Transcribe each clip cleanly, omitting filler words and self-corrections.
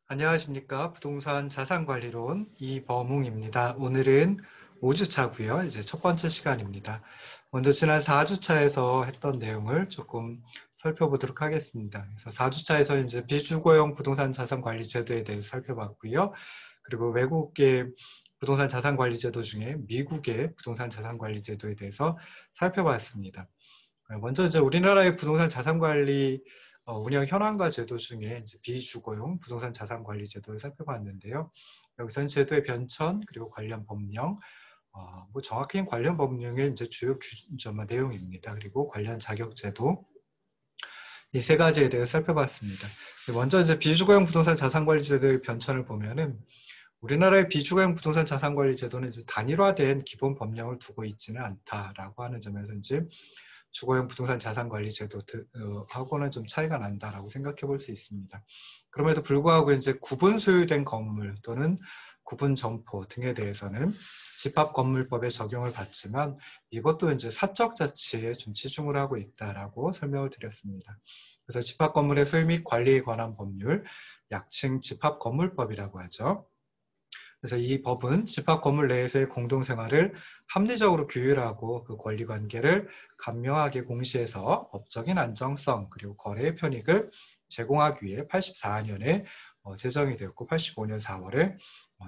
안녕하십니까. 부동산 자산관리론 이범웅입니다. 오늘은 5주차고요. 이제 첫 번째 시간입니다. 먼저 지난 4주차에서 했던 내용을 조금 살펴보도록 하겠습니다. 그래서 4주차에서 이제 비주거용 부동산 자산관리 제도에 대해서 살펴봤고요. 그리고 외국의 부동산 자산관리 제도 중에 미국의 부동산 자산관리 제도에 대해서 살펴봤습니다. 먼저 이제 우리나라의 부동산 자산관리 운영 현황과 제도 중에 이제 비주거용 부동산 자산관리 제도를 살펴봤는데요. 여기서는 제도의 변천 그리고 관련 법령, 뭐 정확히는 관련 법령의 이제 주요 내용입니다. 그리고 관련 자격제도 이 세 가지에 대해서 살펴봤습니다. 먼저 이제 비주거용 부동산 자산관리 제도의 변천을 보면은 우리나라의 비주거용 부동산 자산관리 제도는 이제 단일화된 기본 법령을 두고 있지는 않다라고 하는 점에서 이제 주거용 부동산 자산관리 제도하고는 좀 차이가 난다라고 생각해 볼 수 있습니다. 그럼에도 불구하고 이제 구분 소유된 건물 또는 구분 점포 등에 대해서는 집합건물법의 적용을 받지만 이것도 이제 사적 자치에 좀 치중을 하고 있다라고 설명을 드렸습니다. 그래서 집합건물의 소유 및 관리에 관한 법률, 약칭 집합건물법이라고 하죠. 그래서 이 법은 집합 건물 내에서의 공동생활을 합리적으로 규율하고 그 권리관계를 간명하게 공시해서 법적인 안정성 그리고 거래의 편익을 제공하기 위해 84년에 제정이 되었고 85년 4월에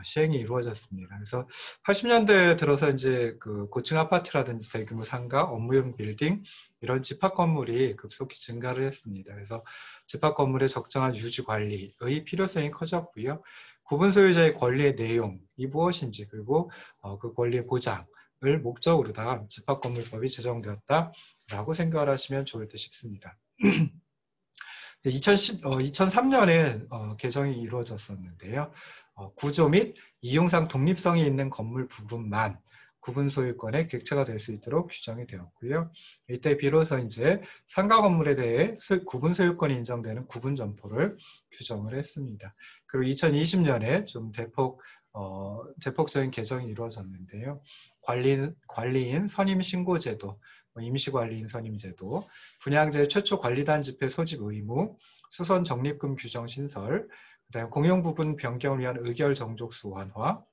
시행이 이루어졌습니다. 그래서 80년대에 들어서 이제 그 고층 아파트라든지 대규모 상가, 업무용 빌딩 이런 집합 건물이 급속히 증가를 했습니다. 그래서 집합 건물의 적정한 유지 관리의 필요성이 커졌고요. 구분 소유자의 권리의 내용이 무엇인지 그리고 그 권리의 보장을 목적으로다가 집합건물법이 제정되었다라고 생각을 하시면 좋을 듯 싶습니다. 2003년에 개정이 이루어졌었는데요. 구조 및 이용상 독립성이 있는 건물 부분만 구분 소유권의 객체가 될 수 있도록 규정이 되었고요. 이때 비로소 이제 상가 건물에 대해 구분 소유권이 인정되는 구분 점포를 규정을 했습니다. 그리고 2020년에 좀 대폭적인 개정이 이루어졌는데요. 관리인 선임 신고 제도, 임시관리인 선임 제도, 분양자의 최초 관리단 집회 소집 의무, 수선 적립금 규정 신설, 그다음에 공용 부분 변경을 위한 의결 정족수 완화,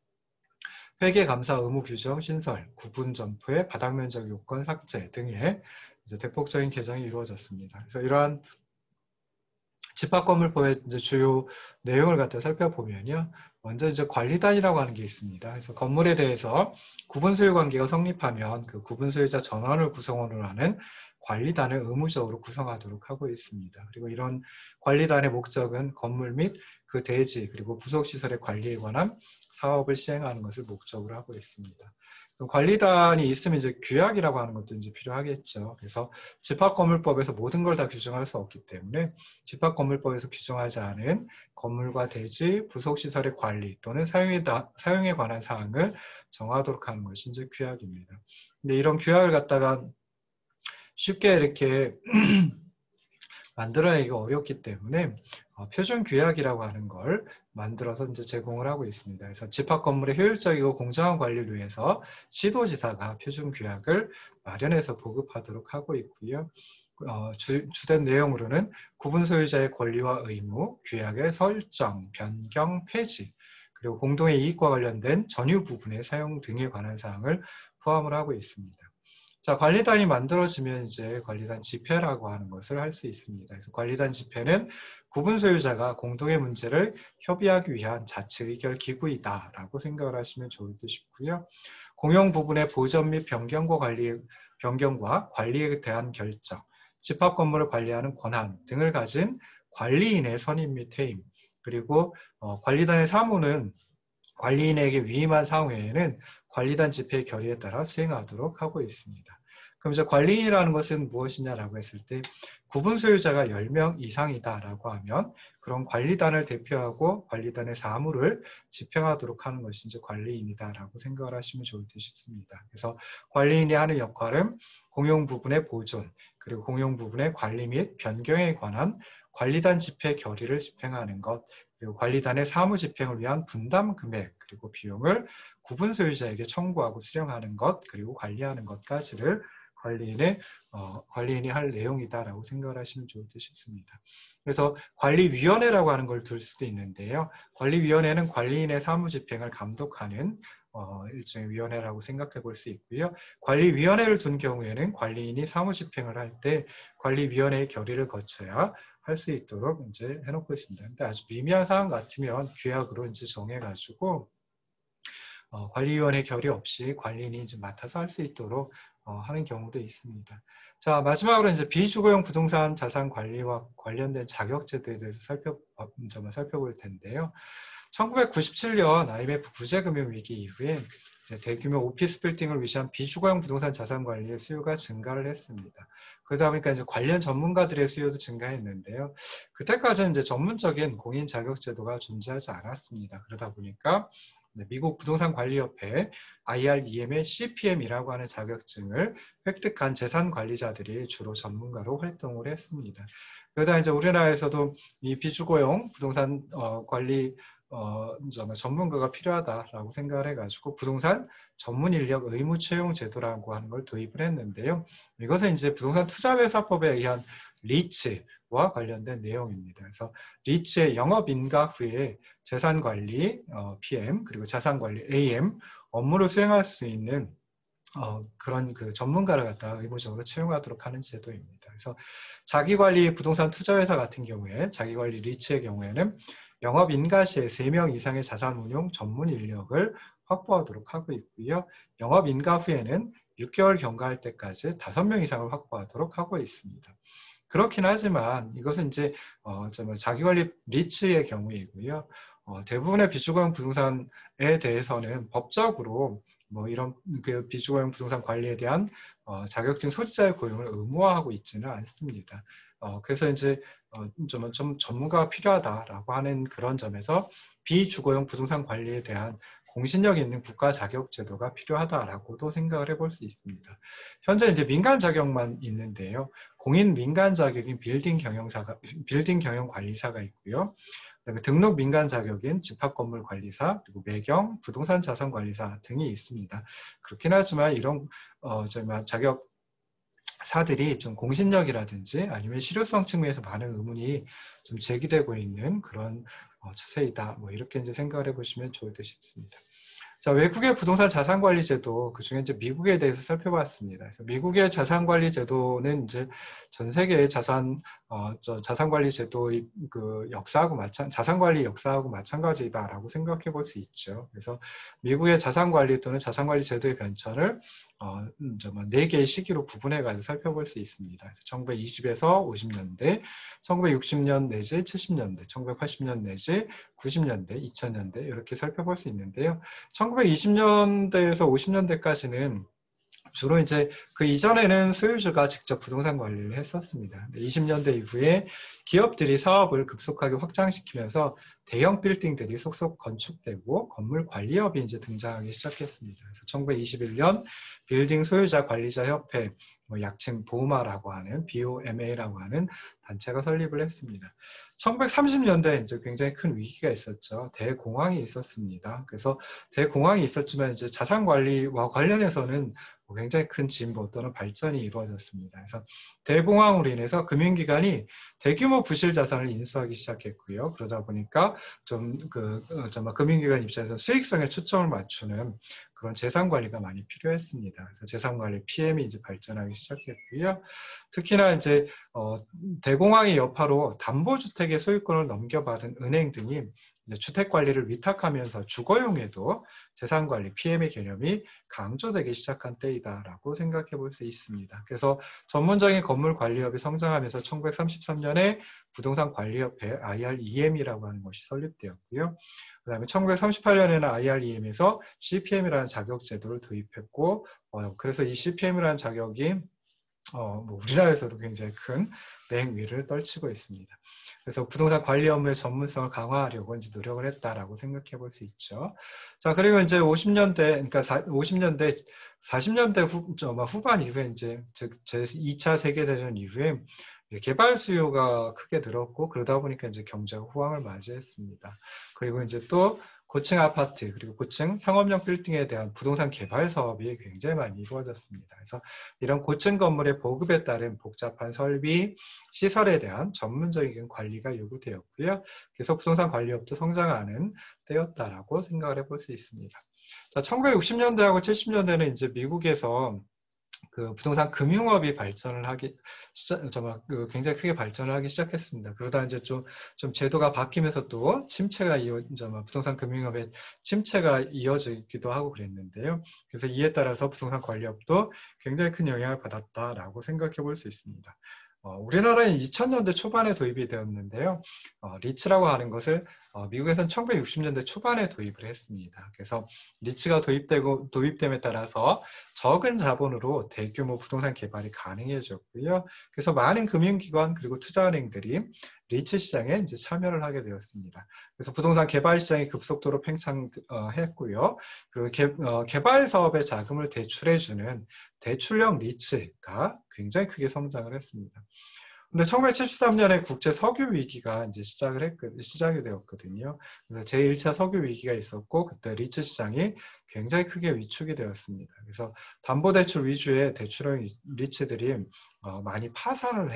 회계 감사 의무 규정 신설, 구분 점포의 바닥 면적 요건 삭제 등의 이제 대폭적인 개정이 이루어졌습니다. 그래서 이러한 집합건물법의 이제 주요 내용을 갖다 살펴보면요. 먼저 이제 관리단이라고 하는 게 있습니다. 그래서 건물에 대해서 구분 소유 관계가 성립하면 그 구분 소유자 전원을 구성원으로 하는 관리단을 의무적으로 구성하도록 하고 있습니다. 그리고 이런 관리단의 목적은 건물 및 그 대지 그리고 부속시설의 관리에 관한 사업을 시행하는 것을 목적으로 하고 있습니다. 관리단이 있으면 이제 규약이라고 하는 것도 이제 필요하겠죠. 그래서 집합건물법에서 모든 걸 다 규정할 수 없기 때문에 집합건물법에서 규정하지 않은 건물과 대지, 부속시설의 관리 또는 사용에 관한 사항을 정하도록 하는 것이 이제 규약입니다. 근데 이런 규약을 갖다가 쉽게 이렇게 만들어내기가 어렵기 때문에 표준 규약이라고 하는 걸 만들어서 이제 제공을 하고 있습니다. 그래서 집합 건물의 효율적이고 공정한 관리를 위해서 시도지사가 표준 규약을 마련해서 보급하도록 하고 있고요. 주된 내용으로는 구분 소유자의 권리와 의무, 규약의 설정, 변경, 폐지, 그리고 공동의 이익과 관련된 전유 부분의 사용 등에 관한 사항을 포함을 하고 있습니다. 자, 관리단이 만들어지면 이제 관리단 집회라고 하는 것을 할 수 있습니다. 그래서 관리단 집회는 구분 소유자가 공동의 문제를 협의하기 위한 자치 의결 기구이다라고 생각을 하시면 좋을 듯 싶고요. 공용 부분의 보전 및 변경과 관리에 대한 결정, 집합 건물을 관리하는 권한 등을 가진 관리인의 선임 및 해임, 그리고 관리단의 사무는 관리인에게 위임한 사항 외에는 관리단 집회의 결의에 따라 수행하도록 하고 있습니다. 그럼 이제 관리인이라는 것은 무엇이냐라고 했을 때 구분 소유자가 10명 이상이다라고 하면 그런 관리단을 대표하고 관리단의 사무를 집행하도록 하는 것이 이제 관리인이다라고 생각을 하시면 좋을 듯 싶습니다. 그래서 관리인이 하는 역할은 공용 부분의 보존, 그리고 공용 부분의 관리 및 변경에 관한 관리단 집회 결의를 집행하는 것, 그리고 관리단의 사무 집행을 위한 분담 금액 그리고 비용을 구분 소유자에게 청구하고 수령하는 것 그리고 관리하는 것까지를 관리인이 할 내용이다라고 생각을 하시면 좋을 듯 싶습니다. 그래서 관리위원회라고 하는 걸 둘 수도 있는데요. 관리위원회는 관리인의 사무집행을 감독하는 일종의 위원회라고 생각해 볼 수 있고요. 관리위원회를 둔 경우에는 관리인이 사무집행을 할 때 관리위원회의 결의를 거쳐야 할 수 있도록 이제 해놓고 있습니다. 근데 아주 미미한 사항 같으면 규약으로 이제 정해가지고 관리위원회 결의 없이 관리인이 이제 맡아서 할 수 있도록 하는 경우도 있습니다. 자, 마지막으로 이제 비주거용 부동산 자산 관리와 관련된 자격제도에 대해서 살펴볼 텐데요. 1997년 IMF 구제금융위기 이후에 이제 대규모 오피스 빌딩을 위시한 비주거용 부동산 자산 관리의 수요가 증가를 했습니다. 그러다 보니까 이제 관련 전문가들의 수요도 증가했는데요. 그때까지는 이제 전문적인 공인 자격제도가 존재하지 않았습니다. 그러다 보니까 미국 부동산관리협회 IREM의 CPM이라고 하는 자격증을 획득한 재산관리자들이 주로 전문가로 활동을 했습니다. 그러다 이제 우리나라에서도 이 비주거용 부동산 관리 전문가가 필요하다라고 생각을 해가지고 부동산 전문 인력 의무 채용 제도라고 하는 걸 도입을 했는데요. 이것은 이제 부동산 투자회사법에 의한 리츠와 관련된 내용입니다. 그래서 리츠의 영업 인가 후에 재산관리 PM 그리고 자산관리 AM 업무를 수행할 수 있는 그런 그 전문가를 갖다가 의무적으로 채용하도록 하는 제도입니다. 그래서 자기관리 부동산 투자회사 같은 경우에 자기관리 리츠의 경우에는 영업 인가 시에 3명 이상의 자산 운용 전문 인력을 확보하도록 하고 있고요. 영업 인가 후에는 6개월 경과할 때까지 5명 이상을 확보하도록 하고 있습니다. 그렇긴 하지만 이것은 이제 자기관리 리츠의 경우이고요. 대부분의 비주거용 부동산에 대해서는 법적으로 뭐 이런 그 비주거용 부동산 관리에 대한 자격증 소지자의 고용을 의무화하고 있지는 않습니다. 그래서 이제 좀 전문가가 필요하다라고 하는 그런 점에서 비주거용 부동산 관리에 대한 공신력 있는 국가 자격 제도가 필요하다라고도 생각을 해볼 수 있습니다. 현재 이제 민간 자격만 있는데요. 공인 민간 자격인 빌딩 경영 관리사가 있고요. 그다음에 등록 민간 자격인 집합건물관리사, 그리고 매경, 부동산 자산관리사 등이 있습니다. 그렇긴 하지만 이런 자격사들이 좀 공신력이라든지 아니면 실효성 측면에서 많은 의문이 좀 제기되고 있는 그런 추세이다. 뭐 이렇게 이제 생각을 해보시면 좋을 듯 싶습니다. 자, 외국의 부동산 자산관리 제도, 그 중에 이제 미국에 대해서 살펴봤습니다. 그래서 미국의 자산관리 제도는 이제 전 세계의 자산관리 제도의 그 자산관리 역사하고 마찬가지다라고 생각해 볼 수 있죠. 그래서 미국의 자산관리 또는 자산관리 제도의 변천을 4개의 시기로 구분해가지고 살펴볼 수 있습니다. 그래서 1920에서 50년대, 1960년 내지 70년대, 1980년 내지 90년대, 2000년대 이렇게 살펴볼 수 있는데요. 1920년대에서 50년대까지는 주로 이제 그 이전에는 소유주가 직접 부동산 관리를 했었습니다. 20년대 이후에 기업들이 사업을 급속하게 확장시키면서 대형 빌딩들이 속속 건축되고 건물 관리업이 이제 등장하기 시작했습니다. 그래서 1921년 빌딩 소유자 관리자 협회, 약칭 보마라고 하는 BOMA라고 하는 단체가 설립을 했습니다. 1930년대에 이제 굉장히 큰 위기가 있었죠. 대공황이 있었습니다. 그래서 대공황이 있었지만 이제 자산 관리와 관련해서는 굉장히 큰 진보 또는 발전이 이루어졌습니다. 그래서 대공황으로 인해서 금융기관이 대규모 부실 자산을 인수하기 시작했고요. 그러다 보니까 금융기관 입장에서 수익성에 초점을 맞추는 그런 재산 관리가 많이 필요했습니다. 그래서 재산 관리 PM이 이제 발전하기 시작했고요. 특히나 이제 대공황의 여파로 담보주택의 소유권을 넘겨받은 은행 등이 이제 주택 관리를 위탁하면서 주거용에도 재산 관리 PM의 개념이 강조되기 시작한 때이다라고 생각해 볼 수 있습니다. 그래서 전문적인 건물 관리업이 성장하면서 1933년에 부동산 관리협회 IREM이라고 하는 것이 설립되었고요. 그 다음에 1938년에는 IREM에서 CPM이라는 자격 제도를 도입했고, 그래서 이 CPM이라는 자격이 우리나라에서도 굉장히 큰 맹위를 떨치고 있습니다. 그래서 부동산 관리 업무의 전문성을 강화하려고 이제 노력을 했다라고 생각해 볼 수 있죠. 자, 그리고 이제 50년대, 그러니까 50년대, 40년대 후반 이후에 이제 제2차 세계대전 이후에 이제 개발 수요가 크게 늘었고, 그러다 보니까 이제 경제가 호황을 맞이했습니다. 그리고 이제 또 고층 아파트 그리고 고층 상업용 빌딩에 대한 부동산 개발 사업이 굉장히 많이 이루어졌습니다. 그래서 이런 고층 건물의 보급에 따른 복잡한 설비, 시설에 대한 전문적인 관리가 요구되었고요. 그래서 부동산 관리업도 성장하는 때였다라고 생각을 해볼 수 있습니다. 자, 1960년대하고 70년대는 이제 미국에서 그 부동산 금융업이 발전을 하기 굉장히 크게 발전을 하기 시작했습니다. 그러다 이제 좀 제도가 바뀌면서 또 부동산 금융업의 침체가 이어지기도 하고 그랬는데요. 그래서 이에 따라서 부동산 관리업도 굉장히 큰 영향을 받았다라고 생각해 볼 수 있습니다. 우리나라에 2000년대 초반에 도입이 되었는데요. 리츠라고 하는 것을 미국에서는 1960년대 초반에 도입을 했습니다. 그래서 리츠가 도입됨에 따라서 적은 자본으로 대규모 부동산 개발이 가능해졌고요. 그래서 많은 금융기관 그리고 투자은행들이 리츠 시장에 이제 참여를 하게 되었습니다. 그래서 부동산 개발 시장이 급속도로 팽창했고요. 그 개발 사업에 자금을 대출해주는 대출형 리츠가 굉장히 크게 성장을 했습니다. 근데 1973년에 국제 석유 위기가 이제 시작이 되었거든요. 그래서 제1차 석유 위기가 있었고 그때 리츠 시장이 굉장히 크게 위축이 되었습니다. 그래서 담보대출 위주의 대출형 리츠들이 많이 파산을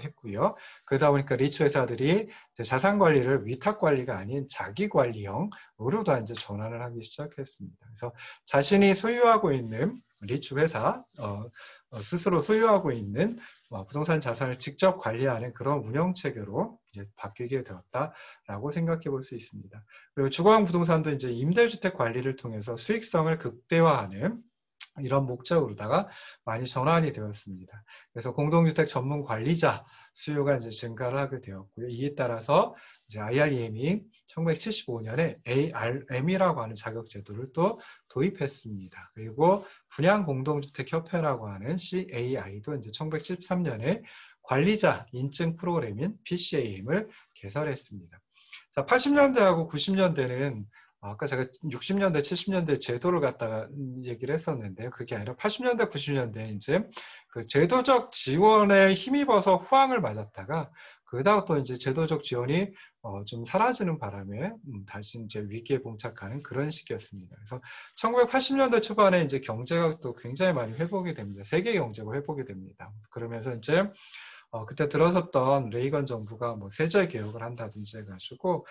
했고요. 그러다 보니까 리츠 회사들이 자산 관리를 위탁 관리가 아닌 자기 관리형으로 다 이제 전환을 하기 시작했습니다. 그래서 자신이 소유하고 있는 리츠 회사 스스로 소유하고 있는 부동산 자산을 직접 관리하는 그런 운영 체계로 이제 바뀌게 되었다라고 생각해 볼 수 있습니다. 그리고 주거용 부동산도 이제 임대주택 관리를 통해서 수익성을 극대화하는 이런 목적으로다가 많이 전환이 되었습니다. 그래서 공동주택 전문 관리자 수요가 이제 증가를 하게 되었고요. 이에 따라서 이제 IREM이 1975년에 ARM이라고 하는 자격 제도를 또 도입했습니다. 그리고 분양공동주택협회라고 하는 CAI도 이제 1973년에 관리자 인증 프로그램인 PCAM을 개설했습니다. 자, 80년대하고 90년대는 아까 제가 60년대, 70년대 제도를 갖다가 얘기를 했었는데요. 그게 아니라 80년대, 90년대 이제 그 제도적 지원에 힘입어서 호황을 맞았다가 그러다가 또 이제 제도적 지원이 좀 사라지는 바람에 다시 이제 위기에 봉착하는 그런 시기였습니다. 그래서 1980년대 초반에 이제 경제가 또 굉장히 많이 회복이 됩니다. 세계 경제가 회복이 됩니다. 그러면서 이제 그때 들어섰던 레이건 정부가 뭐 세제 개혁을 한다든지 해가지고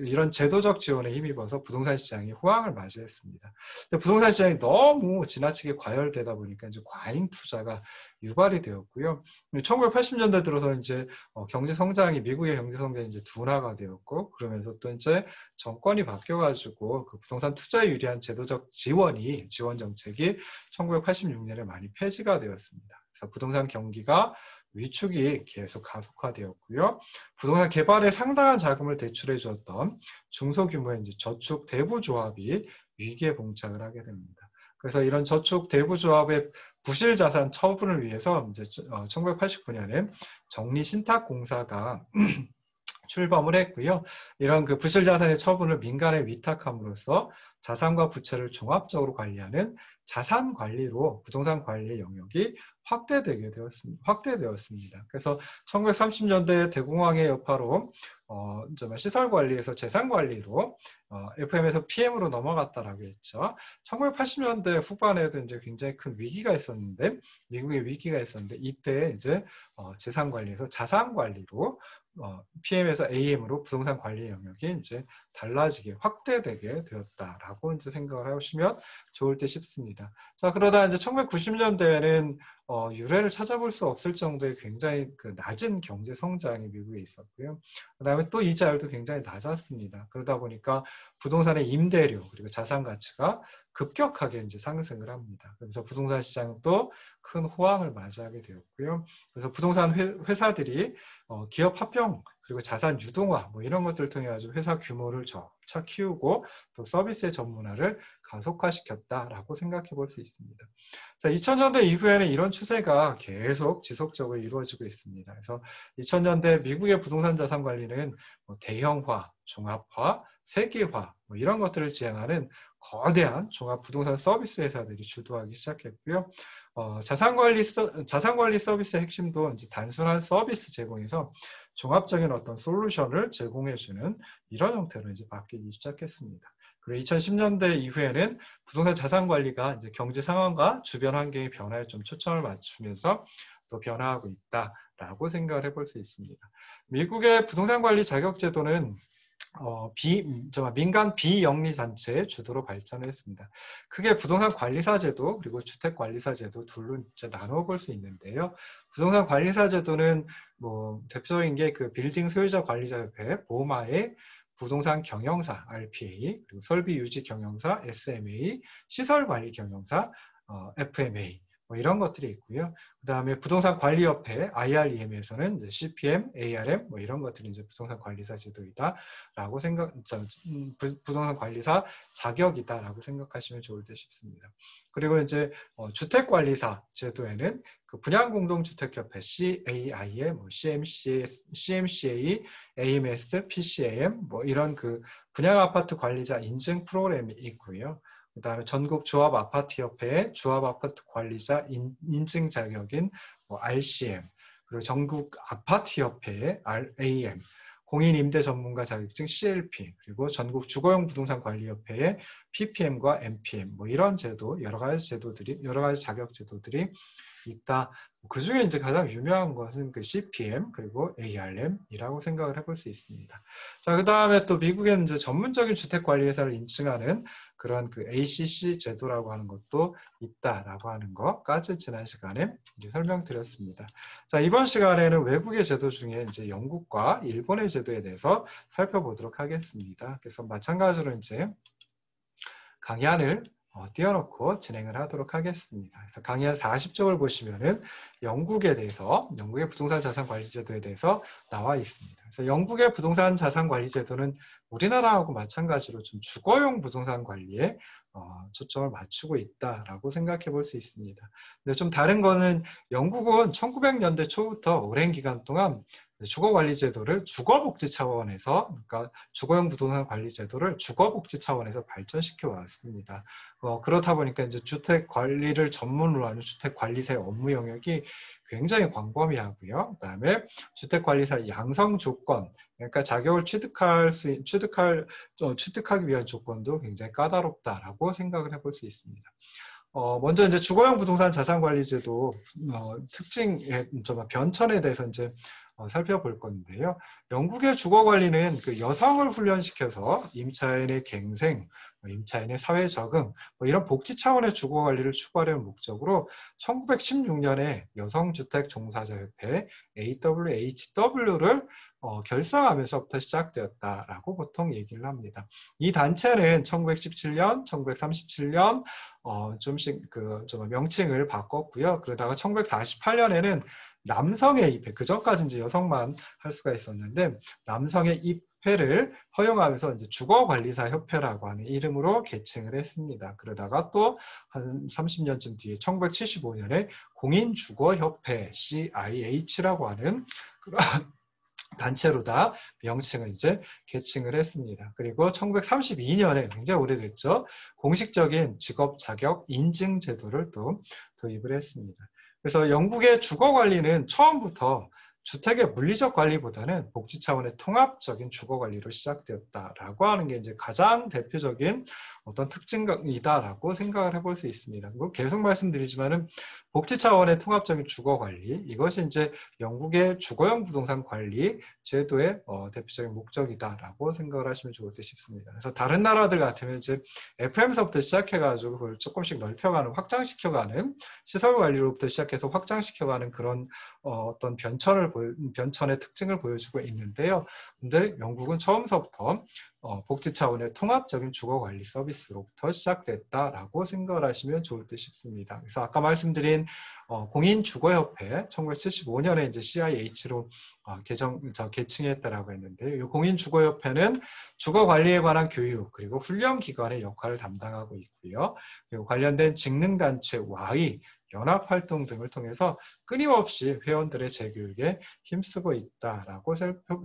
이런 제도적 지원에 힘입어서 부동산 시장이 호황을 맞이했습니다. 근데 부동산 시장이 너무 지나치게 과열되다 보니까 이제 과잉 투자가 유발이 되었고요. 1980년대 들어서 이제 경제 성장이 미국의 경제 성장이 이제 둔화가 되었고 그러면서 또 이제 정권이 바뀌어가지고 그 부동산 투자에 유리한 제도적 지원 정책이 1986년에 많이 폐지가 되었습니다. 그래서 부동산 경기가 위축이 계속 가속화되었고요. 부동산 개발에 상당한 자금을 대출해 주었던 중소규모의 이제 저축 대부조합이 위기에 봉착을 하게 됩니다. 그래서 이런 저축 대부조합의 부실 자산 처분을 위해서 이제 1989년에 정리신탁공사가 출범을 했고요. 이런 그 부실 자산의 처분을 민간에 위탁함으로써 자산과 부채를 종합적으로 관리하는 자산 관리로 부동산 관리의 영역이 확대되었습니다. 그래서 1930년대 대공황의 여파로 시설 관리에서 재산 관리로 FM에서 PM으로 넘어갔다라고 했죠. 1980년대 후반에도 이제 굉장히 큰 위기가 있었는데 미국의 위기가 있었는데 이때 이제 재산 관리에서 자산 관리로 PM에서 AM으로 부동산 관리 영역이 이제 달라지게 확대되게 되었다라고 이제 생각을 하시면 좋을 듯 싶습니다. 자, 그러다 이제 1990년대에는 유례를 찾아볼 수 없을 정도의 굉장히 그 낮은 경제 성장이 미국에 있었고요. 그다음에 또 이자율도 굉장히 낮았습니다. 그러다 보니까 부동산의 임대료 그리고 자산 가치가 급격하게 이제 상승을 합니다. 그래서 부동산 시장도 큰 호황을 맞이하게 되었고요. 그래서 부동산 회사들이 기업 합병 그리고 자산 유동화 뭐 이런 것들을 통해 가지고 회사 규모를 점차 키우고 또 서비스의 전문화를 가속화시켰다라고 생각해 볼 수 있습니다. 자, 2000년대 이후에는 이런 추세가 계속 지속적으로 이루어지고 있습니다. 그래서 2000년대 미국의 부동산 자산 관리는 대형화, 종합화, 세계화 뭐 이런 것들을 지향하는 거대한 종합 부동산 서비스 회사들이 주도하기 시작했고요. 자산관리 서비스의 핵심도 이제 단순한 서비스 제공에서 종합적인 어떤 솔루션을 제공해주는 이런 형태로 이제 바뀌기 시작했습니다. 그리고 2010년대 이후에는 부동산 자산 관리가 이제 경제 상황과 주변 환경의 변화에 좀 초점을 맞추면서 또 변화하고 있다라고 생각을 해볼 수 있습니다. 미국의 부동산 관리 자격 제도는 민간 비영리 단체의 주도로 발전을 했습니다. 크게 부동산 관리사 제도 그리고 주택 관리사 제도 둘로 이제 나누어 볼 수 있는데요. 부동산 관리사 제도는 뭐 대표적인 게 그 빌딩 소유자 관리자 협회, 보마의 부동산 경영사 RPA, 그리고 설비 유지 경영사 SMA, 시설 관리 경영사 FMA 뭐 이런 것들이 있고요. 그 다음에 부동산 관리협회 IREM에서는 이제 CPM, ARM 뭐 이런 것들이 이제 부동산 관리사 제도이다라고 부동산 관리사 자격이다라고 생각하시면 좋을 듯 싶습니다. 그리고 이제 주택 관리사 제도에는 그 분양공동주택협회 CAI에 뭐 CMCA, AMS, PCAM 뭐 이런 그 분양아파트 관리자 인증 프로그램이 있고요. 그 다음에 전국 조합 아파트 협회의 조합 아파트 관리자 인증 자격인 뭐 RCM, 그리고 전국 아파트 협회의 RAM, 공인 임대 전문가 자격증 CLP, 그리고 전국 주거용 부동산 관리 협회의 PPM과 MPM 뭐 이런 제도, 여러 가지 자격 제도들이 있다. 그 중에 이제 가장 유명한 것은 그 CPM 그리고 ARM이라고 생각을 해볼 수 있습니다. 자, 그 다음에 또 미국에는 이제 전문적인 주택관리회사를 인증하는 그런 그 ACC 제도라고 하는 것도 있다라고 하는 것까지 지난 시간에 이제 설명드렸습니다. 자, 이번 시간에는 외국의 제도 중에 이제 영국과 일본의 제도에 대해서 살펴보도록 하겠습니다. 그래서 마찬가지로 이제 강의안을 띄워놓고 진행을 하도록 하겠습니다. 그래서 강의안 40쪽을 보시면은 영국에 대해서, 영국의 부동산 자산 관리 제도에 대해서 나와 있습니다. 그래서 영국의 부동산 자산 관리 제도는 우리나라하고 마찬가지로 좀 주거용 부동산 관리에 초점을 맞추고 있다라고 생각해 볼 수 있습니다. 근데 좀 다른 거는 영국은 1900년대 초부터 오랜 기간 동안 주거관리제도를 주거복지 차원에서, 그러니까 주거용 부동산 관리 제도를 주거복지 차원에서 발전시켜 왔습니다. 그렇다 보니까 이제 주택 관리를 전문으로 하는 주택 관리사의 업무 영역이 굉장히 광범위하고요. 그다음에 주택 관리사 양성 조건, 그러니까 자격을 취득하기 위한 조건도 굉장히 까다롭다라고 생각을 해볼 수 있습니다. 먼저 이제 주거용 부동산 자산관리제도 특징의 변천에 대해서 이제 살펴볼 건데요. 영국의 주거관리는 그 여성을 훈련시켜서 임차인의 갱생, 임차인의 사회 적응, 이런 복지 차원의 주거관리를 추구하려는 목적으로 1916년에 여성주택종사자협회 AWHW를 결성하면서부터 시작되었다라고 보통 얘기를 합니다. 이 단체는 1917년, 1937년 좀씩 명칭을 바꿨고요. 그러다가 1948년에는 남성의 입회, 그 전까지 이제 여성만 할 수가 있었는데 남성의 입회를 허용하면서 이제 주거관리사 협회라고 하는 이름으로 개칭을 했습니다. 그러다가 또 한 30년쯤 뒤에 1975년에 공인주거협회 CIH라고 하는 그런 단체로 다 명칭을 이제 개칭을 했습니다. 그리고 1932년에 굉장히 오래됐죠. 공식적인 직업 자격 인증 제도를 또 도입을 했습니다. 그래서 영국의 주거 관리는 처음부터 주택의 물리적 관리보다는 복지 차원의 통합적인 주거 관리로 시작되었다라고 하는 게 이제 가장 대표적인 어떤 특징이다라고 생각을 해볼 수 있습니다. 그리고 계속 말씀드리지만은 복지 차원의 통합적인 주거 관리, 이것이 이제 영국의 주거용 부동산 관리 제도의 대표적인 목적이다라고 생각을 하시면 좋을 듯 싶습니다. 그래서 다른 나라들 같으면 이제 FM서부터 시작해가지고 그걸 조금씩 넓혀가는, 확장시켜가는 시설 관리로부터 시작해서 확장시켜가는 그런 어떤 변천의 특징을 보여주고 있는데요. 근데 영국은 처음서부터 복지 차원의 통합적인 주거관리 서비스로부터 시작됐다라고 생각을 하시면 좋을 듯 싶습니다. 그래서 아까 말씀드린 공인주거협회 1975년에 이제 CIH로 개칭했다라고 했는데, 이 공인주거협회는 주거관리에 관한 교육 그리고 훈련기관의 역할을 담당하고 있고요. 그리고 관련된 직능단체 Y, 연합활동 등을 통해서 끊임없이 회원들의 재교육에 힘쓰고 있다라고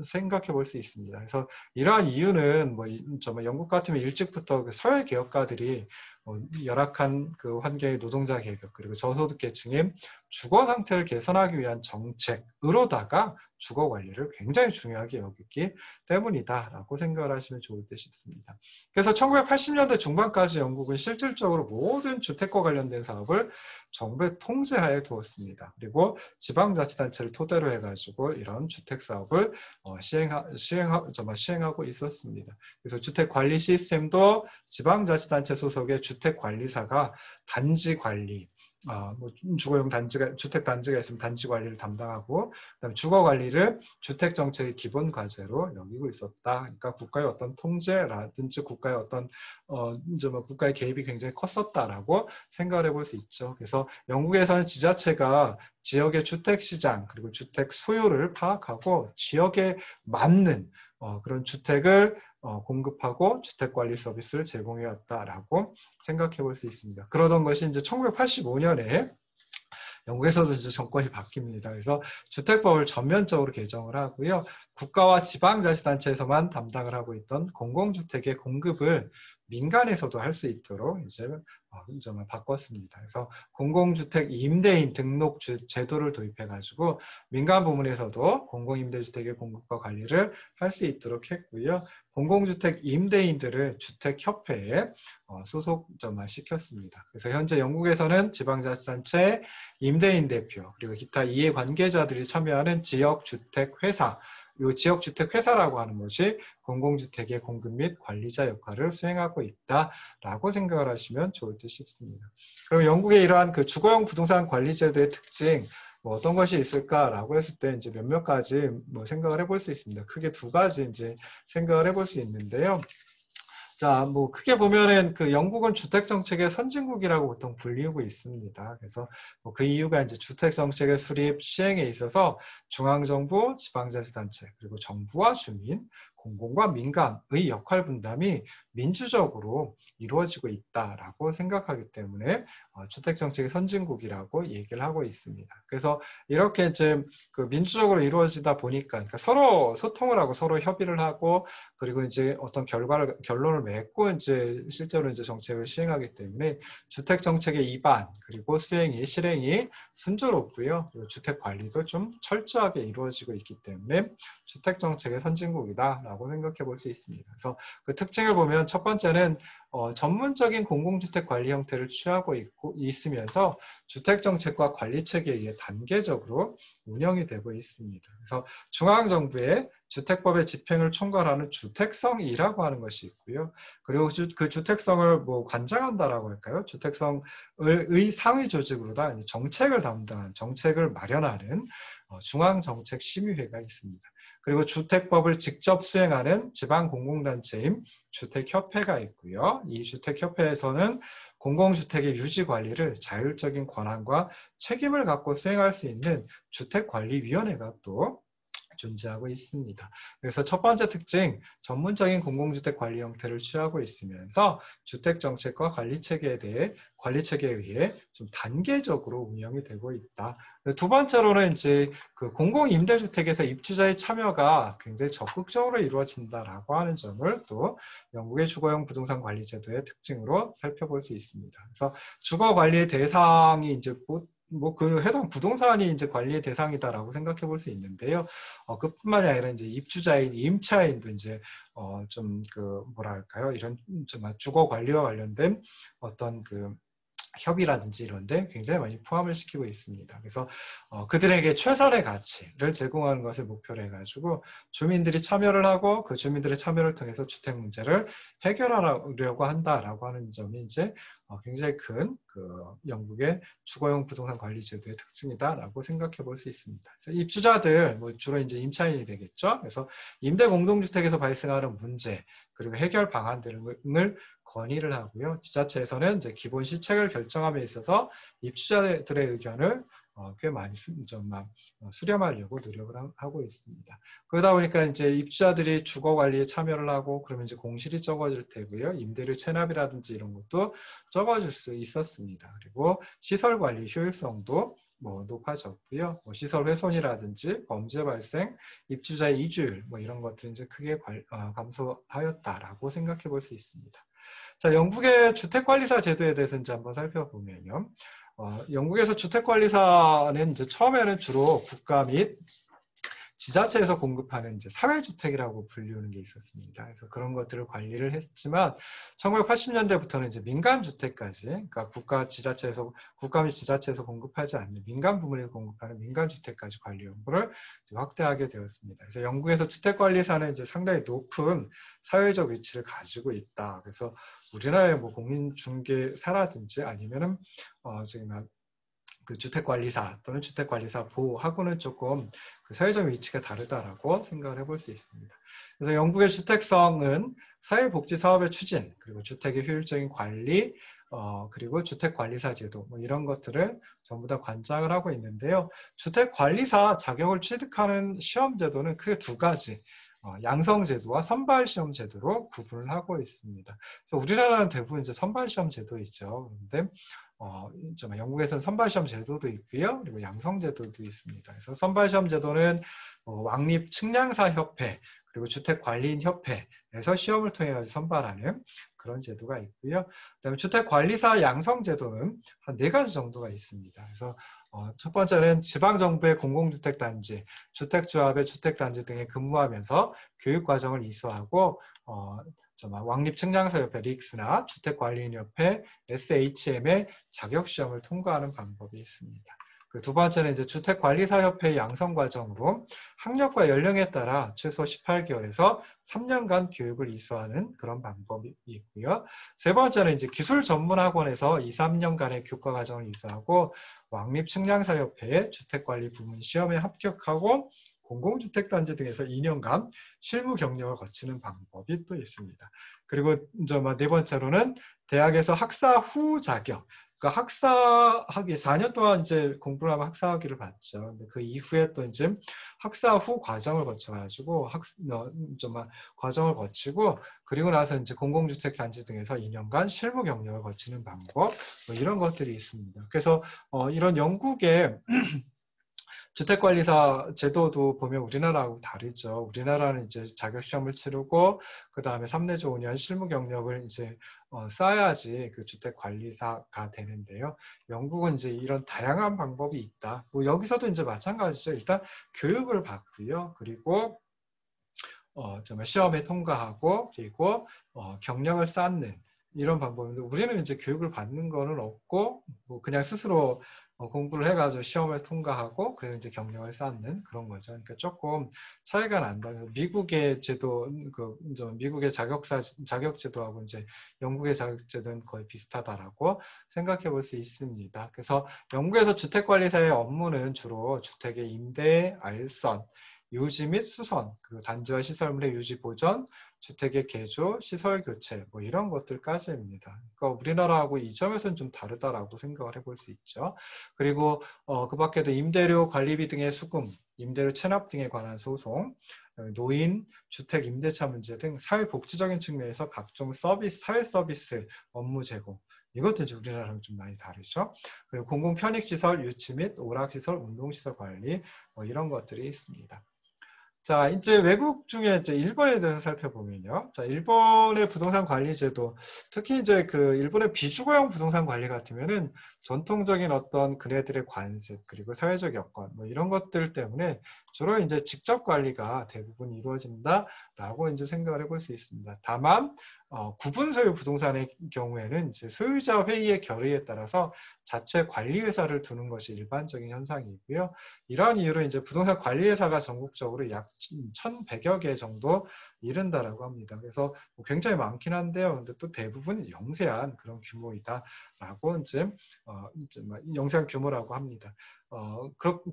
생각해 볼 수 있습니다. 그래서 이러한 이유는 영국 같으면 일찍부터 사회 개혁가들이 열악한 그 환경의 노동자 계급 그리고 저소득 계층의 주거 상태를 개선하기 위한 정책으로다가 주거 관리를 굉장히 중요하게 여겼기 때문이다라고 생각을 하시면 좋을 듯 싶습니다. 그래서 1980년대 중반까지 영국은 실질적으로 모든 주택과 관련된 사업을 정부의 통제하에 두었습니다. 그리고 지방자치단체를 토대로 해가지고 이런 주택 사업을 시행하고 있었습니다. 그래서 주택 관리 시스템도 지방자치단체 소속의 주택관리사가 단지 관리, 주거용 단지가 주택 단지가 있으면 단지 관리를 담당하고, 그다음에 주거 관리를 주택 정책의 기본 과제로 여기고 있었다. 그러니까 국가의 어떤 통제라든지 국가의 어떤 국가의 개입이 굉장히 컸었다라고 생각을 해볼 수 있죠. 그래서 영국에서는 지자체가 지역의 주택 시장 그리고 주택 소요를 파악하고 지역에 맞는 그런 주택을 공급하고 주택관리 서비스를 제공해 왔다라고 생각해 볼 수 있습니다. 그러던 것이 이제 1985년에 영국에서도 이제 정권이 바뀝니다. 그래서 주택법을 전면적으로 개정을 하고요. 국가와 지방자치단체에서만 담당을 하고 있던 공공주택의 공급을 민간에서도 할 수 있도록 이제 점을 바꿨습니다. 그래서 공공주택 임대인 등록 제도를 도입해가지고 민간 부문에서도 공공임대주택의 공급과 관리를 할 수 있도록 했고요. 공공주택 임대인들을 주택협회에 소속점을 시켰습니다. 그래서 현재 영국에서는 지방자치단체, 임대인 대표, 그리고 기타 이해관계자들이 참여하는 지역주택회사, 이 지역주택회사라고 하는 것이 공공주택의 공급 및 관리자 역할을 수행하고 있다라고 생각을 하시면 좋을 듯 싶습니다. 그럼 영국의 이러한 그 주거용 부동산 관리 제도의 특징, 어떤 것이 있을까라고 했을 때 이제 몇몇 가지 생각을 해볼 수 있습니다. 크게 두 가지 이제 생각을 해볼 수 있는데요. 자, 크게 보면은 그 영국은 주택 정책의 선진국이라고 보통 불리우고 있습니다. 그래서 그 이유가 이제 주택 정책의 수립 시행에 있어서 중앙정부, 지방자치단체, 그리고 정부와 주민, 공공과 민간의 역할 분담이 민주적으로 이루어지고 있다라고 생각하기 때문에 주택 정책의 선진국이라고 얘기를 하고 있습니다. 그래서 이렇게 이제 그 민주적으로 이루어지다 보니까 그러니까 서로 소통을 하고 서로 협의를 하고 그리고 이제 어떤 결론을 맺고 이제 실제로 이제 정책을 시행하기 때문에 주택 정책의 입안 그리고 실행이 순조롭고요. 그리고 주택 관리도 좀 철저하게 이루어지고 있기 때문에 주택 정책의 선진국이다라고 생각해 볼 수 있습니다. 그래서 그 특징을 보면 첫 번째는 전문적인 공공주택 관리 형태를 취하고 있으면서 주택정책과 관리체계에 의해 단계적으로 운영이 되고 있습니다. 그래서 중앙정부의 주택법의 집행을 총괄하는 주택성이라고 하는 것이 있고요. 그리고 그 주택성을 관장한다라고 할까요? 주택성의 상위 조직으로다 정책을 담당하는, 정책을 마련하는 중앙정책심의회가 있습니다. 그리고 주택법을 직접 수행하는 지방공공단체인 주택협회가 있고요. 이 주택협회에서는 공공주택의 유지 관리를 자율적인 권한과 책임을 갖고 수행할 수 있는 주택관리위원회가 또 존재하고 있습니다. 그래서 첫 번째 특징, 전문적인 공공주택 관리 형태를 취하고 있으면서 주택정책과 관리체계에 의해 좀 단계적으로 운영이 되고 있다. 두 번째로는 이제 그 공공임대주택에서 입주자의 참여가 굉장히 적극적으로 이루어진다라고 하는 점을 또 영국의 주거용 부동산 관리 제도의 특징으로 살펴볼 수 있습니다. 그래서 주거 관리의 대상이 이제 그 해당 부동산이 이제 관리의 대상이다라고 생각해 볼 수 있는데요. 그뿐만이 아니라 이제 입주자인 임차인도 이제 좀 그 뭐랄까요, 이런 좀 주거 관리와 관련된 어떤 그 협의라든지 이런 데 굉장히 많이 포함을 시키고 있습니다. 그래서 그들에게 최선의 가치를 제공하는 것을 목표로 해가지고 주민들이 참여를 하고 그 주민들의 참여를 통해서 주택 문제를 해결하려고 한다라고 하는 점이 이제 굉장히 큰 그 영국의 주거용 부동산 관리 제도의 특징이다라고 생각해 볼 수 있습니다. 그래서 입주자들 주로 이제 임차인이 되겠죠. 그래서 임대 공동주택에서 발생하는 문제 그리고 해결 방안 등을 건의를 하고요. 지자체에서는 이제 기본 시책을 결정함에 있어서 입주자들의 의견을 꽤 많이 수렴하려고 노력을 하고 있습니다. 그러다 보니까 이제 입주자들이 주거 관리에 참여를 하고 그러면 이제 공실이 적어질 테고요. 임대료 체납이라든지 이런 것도 적어질 수 있었습니다. 그리고 시설 관리 효율성도 높아졌고요. 시설 훼손이라든지 범죄 발생, 입주자의 이주율 이런 것들이 이제 크게 감소하였다라고 생각해 볼 수 있습니다. 자, 영국의 주택관리사 제도에 대해서 이제 한번 살펴보면요. 영국에서 주택관리사는 이제 처음에는 주로 국가 및 지자체에서 공급하는 이제 사회주택이라고 불리우는 게 있었습니다. 그래서 그런 것들을 관리를 했지만 1980년대부터는 이제 민간주택까지, 그러니까 국가 및 지자체에서 공급하지 않는 민간 부문에서 공급하는 민간주택까지 관리 연구를 확대하게 되었습니다. 그래서 영국에서 주택관리사는 이제 상당히 높은 사회적 위치를 가지고 있다. 그래서 우리나라의 뭐 공인중개사라든지 아니면은 지금 그 주택관리사 또는 주택관리사 보호하고는 조금 그 사회적 위치가 다르다라고 생각을 해볼 수 있습니다. 그래서 영국의 주택성은 사회복지 사업의 추진, 그리고 주택의 효율적인 관리, 그리고 주택관리사 제도 뭐 이런 것들을 전부 다 관장을 하고 있는데요. 주택관리사 자격을 취득하는 시험 제도는 크게 두 가지, 양성제도와 선발시험 제도로 구분을 하고 있습니다. 그래서 우리나라는 대부분 이제 선발시험 제도이죠. 그런데 영국에서는 선발시험 제도도 있고요. 그리고 양성제도도 있습니다. 그래서 선발시험 제도는 왕립 측량사 협회 그리고 주택관리인 협회에서 시험을 통해 선발하는 그런 제도가 있고요. 그다음에 주택관리사 양성제도는 한 4가지 정도가 있습니다. 그래서 첫 번째는 지방정부의 공공주택단지, 주택조합의 주택단지 등에 근무하면서 교육과정을 이수하고 왕립측량사협회 릭스나 주택관리인협회 SHM의 자격시험을 통과하는 방법이 있습니다. 그 두 번째는 이제 주택관리사협회 양성과정으로 학력과 연령에 따라 최소 18개월에서 3년간 교육을 이수하는 그런 방법이 있고요. 세 번째는 이제 기술전문학원에서 2, 3년간의 교과과정을 이수하고 왕립측량사협회의 주택관리 부문 시험에 합격하고 공공주택단지 등에서 2년간 실무 경력을 거치는 방법이 또 있습니다. 그리고 이제 네 번째로는 대학에서 학사 후 자격, 그러니까 학사학위 4년 동안 이제 공부를 하면 학사학위를 받죠. 근데 그 이후에 또 이제 학사 후 과정을 거쳐가지고 과정을 거치고 그리고 나서 이제 공공주택단지 등에서 2년간 실무 경력을 거치는 방법 뭐 이런 것들이 있습니다. 그래서 이런 영국의 주택관리사 제도도 보면 우리나라하고 다르죠. 우리나라는 이제 자격시험을 치르고 그 다음에 3내지 5년 실무 경력을 이제 쌓아야지 그 주택관리사가 되는데요. 영국은 이제 이런 다양한 방법이 있다. 뭐 여기서도 이제 마찬가지죠. 일단 교육을 받고요. 그리고 정말 시험에 통과하고 그리고 경력을 쌓는 이런 방법인데 우리는 이제 교육을 받는 거는 없고 뭐 그냥 스스로 공부를 해가지고 시험을 통과하고 그래서 이제 경력을 쌓는 그런 거죠. 그러니까 조금 차이가 난다. 미국의 제도, 미국의 자격 제도하고 이제 영국의 자격 제도는 거의 비슷하다라고 생각해 볼 수 있습니다. 그래서 영국에서 주택관리사의 업무는 주로 주택의 임대, 알선, 유지 및 수선, 그리고 단지와 시설물의 유지 보전, 주택의 개조, 시설 교체 뭐 이런 것들까지입니다. 그러니까 우리나라하고 이 점에서는 좀 다르다라고 생각을 해볼 수 있죠. 그리고 그 밖에도 임대료 관리비 등의 수금, 임대료 체납 등에 관한 소송, 노인, 주택 임대차 문제 등 사회복지적인 측면에서 각종 서비스, 사회 서비스 업무 제공 이것도 이제 우리나라랑 좀 많이 다르죠. 그리고 공공 편익시설, 유치 및 오락시설, 운동시설 관리 뭐 이런 것들이 있습니다. 자, 이제 외국 중에 이제 일본에 대해서 살펴보면요. 자, 일본의 부동산 관리 제도, 특히 이제 그 일본의 비주거형 부동산 관리 같으면은 전통적인 어떤 그네들의 관습, 그리고 사회적 여건, 뭐 이런 것들 때문에 주로 이제 직접 관리가 대부분 이루어진다라고 이제 생각을 해볼 수 있습니다. 다만, 구분 소유 부동산의 경우에는 이제 소유자 회의의 결의에 따라서 자체 관리회사를 두는 것이 일반적인 현상이고요. 이러한 이유로 이제 부동산 관리회사가 전국적으로 약 1,100여 개 정도 이른다라고 합니다. 그래서 굉장히 많긴 한데요. 근데 또 대부분 영세한 그런 규모이다라고 이제 영세한 규모라고 합니다.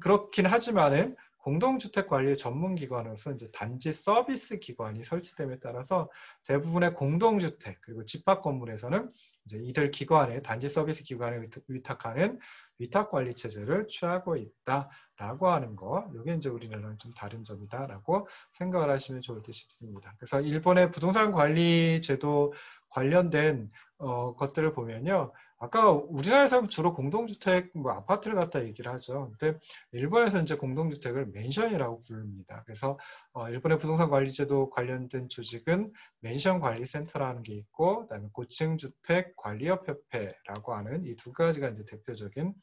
그렇긴 하지만은 공동주택관리 전문기관으로서 이제 단지 서비스 기관이 설치됨에 따라서 대부분의 공동주택 그리고 집합 건물에서는 이제 이들 기관에 단지 서비스 기관에 위탁하는 위탁관리 체제를 취하고 있다라고 하는 거, 이게 이제 우리나라는 좀 다른 점이다라고 생각을 하시면 좋을 듯 싶습니다. 그래서 일본의 부동산 관리 제도 관련된 것들을 보면요. 아까 우리나라에서 주로 공동주택, 뭐 아파트를 갖다 얘기를 하죠. 근데 일본에서 이제 공동주택을 맨션이라고 부릅니다. 그래서 일본의 부동산 관리제도 관련된 조직은 맨션관리센터라는 게 있고, 그다음에 고층주택 관리협회라고 하는 이 두 가지가 이제 대표적인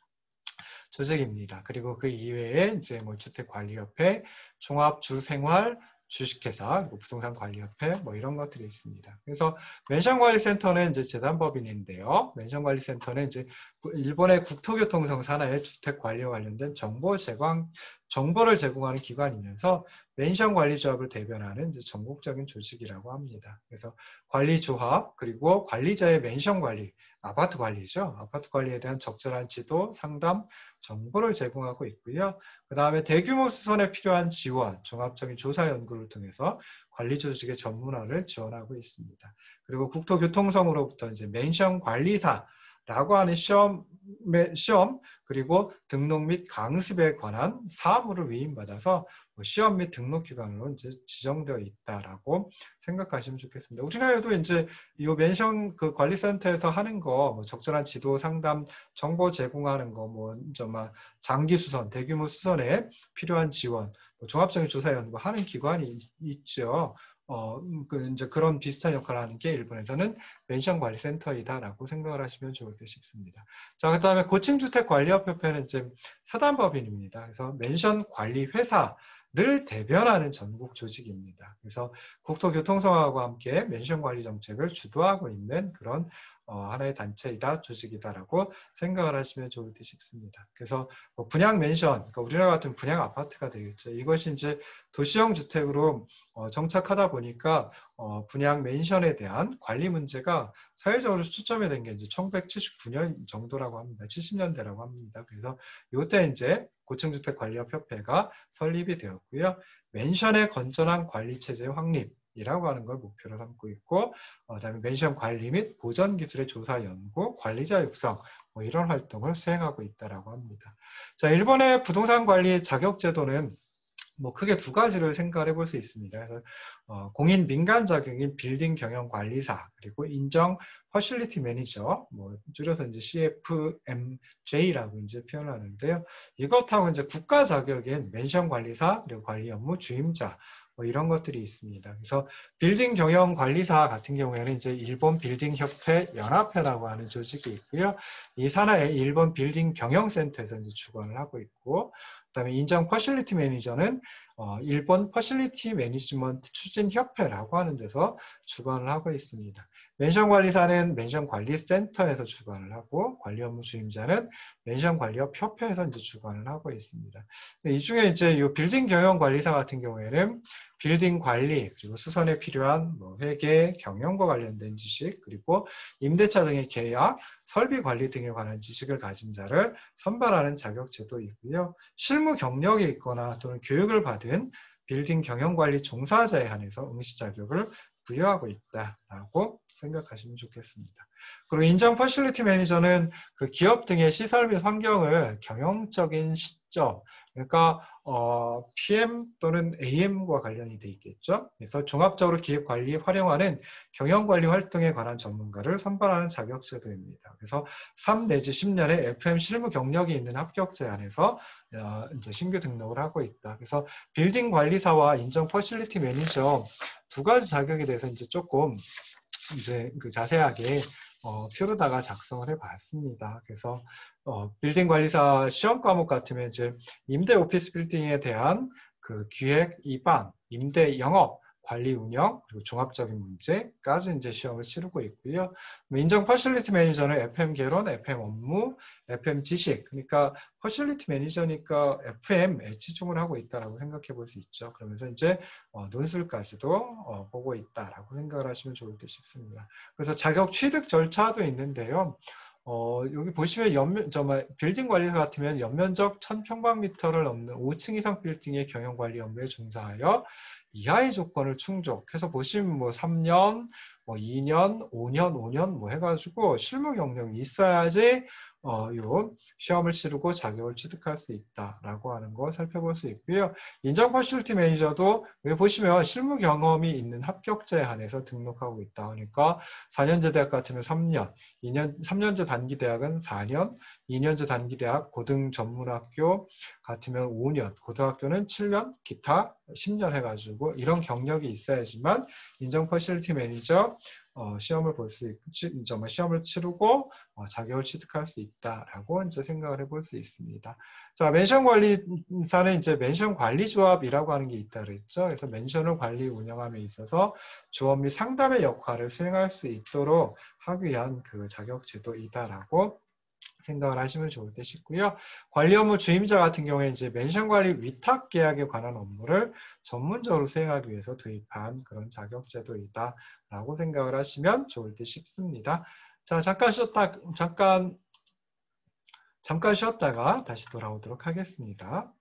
조직입니다. 그리고 그 이외에 이제 뭐 주택관리협회, 종합주생활 주식회사, 그리고 부동산관리협회 뭐 이런 것들이 있습니다. 그래서 맨션관리센터는 이제 재단법인인데요. 맨션관리센터는 이제 일본의 국토교통성 산하의 주택 관리와 관련된 정보를 제공하는 기관이면서 맨션관리조합을 대변하는 이제 전국적인 조직이라고 합니다. 그래서 관리조합 그리고 관리자의 맨션관리, 아파트 관리죠. 아파트 관리에 대한 적절한 지도, 상담, 정보를 제공하고 있고요. 그 다음에 대규모 수선에 필요한 지원, 종합적인 조사 연구를 통해서 관리 조직의 전문화를 지원하고 있습니다. 그리고 국토교통성으로부터 이제 맨션 관리사라고 하는 시험 그리고 등록 및 강습에 관한 사무를 위임받아서 시험 및 등록 기관으로 이제 지정되어 있다라고 생각하시면 좋겠습니다. 우리나라에도 이제 이 맨션 그 관리센터에서 하는 거, 뭐 적절한 지도 상담, 정보 제공하는 거, 뭐 정말 장기 수선, 대규모 수선에 필요한 지원, 뭐 종합적인 조사 연구 하는 기관이 있죠. 이제 그런 비슷한 역할을 하는 게 일본에서는 맨션관리센터이다라고 생각을 하시면 좋을 듯 싶습니다. 자, 그 다음에 고층주택관리협회는 이제 사단법인입니다. 그래서 맨션관리회사를 대변하는 전국 조직입니다. 그래서 국토교통성하고 함께 맨션관리 정책을 주도하고 있는 그런 하나의 단체이다, 조직이다라고 생각을 하시면 좋을 듯 싶습니다. 그래서 뭐 분양 맨션, 그러니까 우리나라 같은 분양 아파트가 되겠죠. 이것이 이제 도시형 주택으로 정착하다 보니까 분양 맨션에 대한 관리 문제가 사회적으로 초점이 된 게 이제 1979년 정도라고 합니다. 70년대라고 합니다. 그래서 이때 이제 고층주택관리협회가 설립이 되었고요. 맨션의 건전한 관리 체제 확립 이라고 하는 걸 목표로 삼고 있고, 그다음에 맨션 관리 및 보전 기술의 조사 연구, 관리자 육성 뭐 이런 활동을 수행하고 있다라고 합니다. 자, 일본의 부동산 관리 자격 제도는 뭐 크게 두 가지를 생각해 볼 수 있습니다. 그래서 공인 민간 자격인 빌딩 경영 관리사 그리고 인정 퍼실리티 매니저, 뭐 줄여서 이제 CFMJ라고 이제 표현하는데요. 이것하고 이제 국가 자격인 맨션 관리사 그리고 관리 업무 주임자 뭐 이런 것들이 있습니다. 그래서 빌딩 경영 관리사 같은 경우에는 이제 일본 빌딩 협회 연합회라고 하는 조직이 있고요. 이 산하의 일본 빌딩 경영센터에서 이제 주관을 하고 있고, 그다음에 인정 퍼실리티 매니저는 일본 퍼실리티 매니지먼트 추진협회라고 하는 데서 주관을 하고 있습니다. 맨션 관리사는 맨션 관리센터에서 주관을 하고, 관리 업무 주임자는 맨션 관리업 협회에서 이제 주관을 하고 있습니다. 이 중에 이제 이 빌딩 경영 관리사 같은 경우에는 빌딩 관리 그리고 수선에 필요한 뭐 회계, 경영과 관련된 지식 그리고 임대차 등의 계약, 설비 관리 등에 관한 지식을 가진 자를 선발하는 자격제도 있고요. 실무 경력이 있거나 또는 교육을 받은 빌딩 경영관리 종사자에 한해서 응시 자격을 부여하고 있다라고 생각하시면 좋겠습니다. 그리고 인정 퍼실리티 매니저는 그 기업 등의 시설 및 환경을 경영적인 시점, 그러니까 PM 또는 AM과 관련이 돼 있겠죠. 그래서 종합적으로 기업 관리에 활용하는 경영관리 활동에 관한 전문가를 선발하는 자격제도입니다. 그래서 3 내지 10년의 FM 실무 경력이 있는 합격자에 한해서 이제 신규 등록을 하고 있다. 그래서 빌딩 관리사와 인정 퍼실리티 매니저 두 가지 자격에 대해서 이제 조금 이제 그 자세하게 표로다가 작성을 해봤습니다. 그래서 빌딩 관리사 시험 과목 같으면 이제 임대 오피스 빌딩에 대한 그 기획, 입안, 임대 영업, 관리 운영, 그리고 종합적인 문제까지 이제 시험을 치르고 있고요. 인정 퍼실리티 매니저는 FM 개론, FM 업무, FM 지식, 그러니까 퍼실리티 매니저니까 FM에 치중을 하고 있다라고 생각해 볼 수 있죠. 그러면서 이제 논술까지도 보고 있다라고 생각을 하시면 좋을 듯 싶습니다. 그래서 자격 취득 절차도 있는데요. 여기 보시면 빌딩 관리사 같으면 연면적 1000평방미터를 넘는 5층 이상 빌딩의 경영관리 업무에 종사하여 이하의 조건을 충족해서 보시면 뭐 3년, 뭐 2년, 5년, 5년 뭐 해가지고 실무 경력이 있어야지 요 시험을 치르고 자격을 취득할 수 있다라고 하는 거 살펴볼 수 있고요. 인정 퍼실리티 매니저도 여기 보시면 실무 경험이 있는 합격자에 한해서 등록하고 있다. 그러니까 4년제 대학 같으면 3년, 3년제 단기 대학은 4년, 2년제 단기 대학 고등 전문학교 같으면 5년, 고등학교는 7년, 기타 10년 해가지고 이런 경력이 있어야지만 인정 퍼실리티 매니저 시험을 볼 수 있고, 시험을 치르고 자격을 취득할 수 있다라고 이제 생각을 해볼 수 있습니다. 자, 멘션 관리사는 이제 멘션 관리 조합이라고 하는 게 있다 그랬죠. 그래서 멘션을 관리 운영함에 있어서 조업 및 상담의 역할을 수행할 수 있도록 하기 위한 그 자격 제도이다라고 생각을 하시면 좋을 듯 싶고요. 관리 업무 주임자 같은 경우에 이제 멘션 관리 위탁 계약에 관한 업무를 전문적으로 수행하기 위해서 도입한 그런 자격 제도이다라고 생각을 하시면 좋을 듯 싶습니다. 자, 잠깐 쉬었다가 다시 돌아오도록 하겠습니다.